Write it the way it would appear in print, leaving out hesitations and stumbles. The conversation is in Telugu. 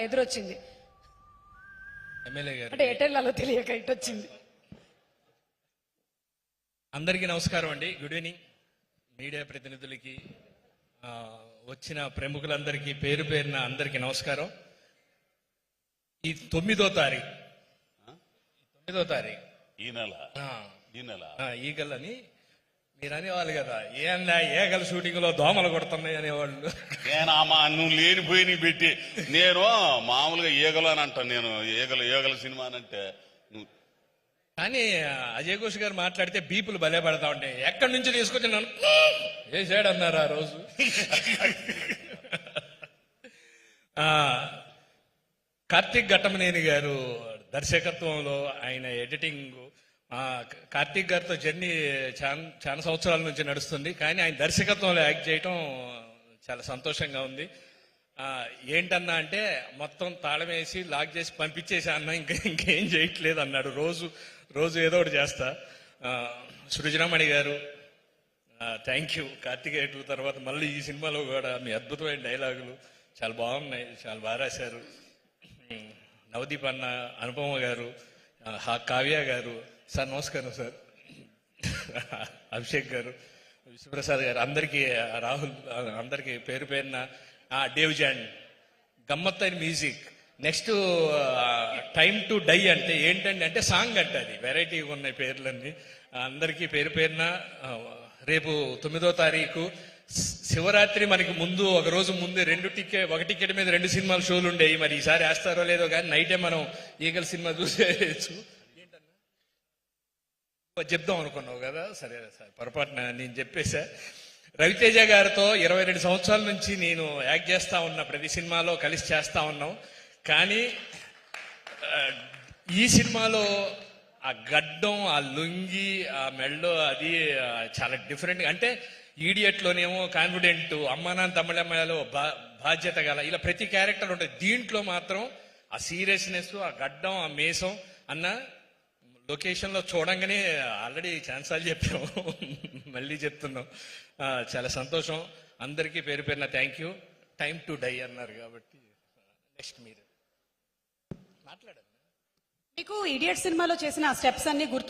ఎదురొచ్చింది. ఎమ్మెల్యే గారు అంటే ఎటెల్లాలో తెలియక ఇటొచ్చింది. అందరికీ నమస్కారం అండి. గుడ్ ఈవినింగ్ మీడియా ప్రతినిధులకి, వచ్చిన ప్రముఖులందరికీ పేరు పేరున అందరికీ నమస్కారం. ఈ 9వ తారీఖు ఈగలని మీరు అనేవాళ్ళు కదా, ఏందా ఏగల షూటింగ్ లో దోమలు కొడుతున్నాయి అనేవాళ్ళు. నేనామా నువ్వు లేనిపోయి పెట్టి నేను మామూలుగా ఈగలు అని అంటాను. నేను ఈగల సినిమా అంటే కానీ అజయ్ ఘోష్ గారు మాట్లాడితే బీపులు భలే పడతా ఉంటాయి. ఎక్కడి నుంచి తీసుకొచ్చి నన్ను వేసాడు అన్నారు ఆ రోజు. కార్తీక్ ఘట్టమనేని గారు దర్శకత్వంలో ఆయన ఎడిటింగ్, కార్తీక్ గారితో జర్నీ చాలా సంవత్సరాల నుంచి నడుస్తుంది. కానీ ఆయన దర్శకత్వంలో యాక్ట్ చేయటం చాలా సంతోషంగా ఉంది. ఏంటన్నా అంటే మొత్తం తాళం వేసి లాక్ చేసి పంపించేసి అన్న ఇంకేం చేయట్లేదు అన్నాడు. రోజు ఏదో ఒకటి చేస్తా. సృజనమణి గారు థ్యాంక్ యూ. కార్తికేయ 2 తర్వాత మళ్ళీ ఈ సినిమాలో కూడా మీ అద్భుతమైన డైలాగులు చాలా బాగున్నాయి, చాలా బాగా రాశారు. నవదీప్ అన్న, అనుపమ గారు, కావ్య గారు, సార్ నమస్కారం సార్, అభిషేక్ గారు, విశ్వప్రసాద్ గారు, అందరికీ, రాహుల్, అందరికీ పేరు పేరున, డేవ్ జాన్, గమ్మత్తైన music. Next time to die అంటే ఏంటంటే అంటే సాంగ్ అంటే అది వెరైటీగా ఉన్నాయి పేర్లన్నీ. అందరికీ పేరు పేరున రేపు 9వ తారీఖు శివరాత్రి మనకి ముందు ఒక రోజు ముందు ఒక టికెట్ మీద 2 సినిమాలు షోలు ఉండేవి. మరి ఈసారి వేస్తారో లేదో కానీ నైటే మనం ఈగల్ సినిమా చూసేయచ్చు. చెప్దాం అనుకున్నావు కదా, సరే సార్ పొరపాటున నేను చెప్పేశా. రవితేజ గారితో 22 సంవత్సరాల నుంచి నేను యాక్ట్ చేస్తా ఉన్నా, ప్రతి సినిమాలో కలిసి చేస్తా ఉన్నాం. కానీ ఈ సినిమాలో ఆ గడ్డం, ఆ లుంగి, ఆ మెళ్ళో అది చాలా డిఫరెంట్. అంటే ఈడియట్లోనేమో కాన్ఫిడెంట్, అమ్మా నాన్న తమిళమ్మలో బాధ్యత గల, ఇలా ప్రతి క్యారెక్టర్ ఉంటుంది. దీంట్లో మాత్రం ఆ సీరియస్నెస్, ఆ గడ్డం, ఆ మేసం అన్న లొకేషన్ లో చూడంగానే ఆల్రెడీ ఛాన్సాలు చెప్పాము, మళ్ళీ చెప్తున్నాం. చాలా సంతోషం. అందరికీ పేరు పేరున thank you. Time to die అన్నారు కాబట్టి నెక్స్ట్ మీరు మాట్లాడండి. మీకు ఇడియట్ సినిమాలో చేసిన స్టెప్స్ అన్ని గుర్తు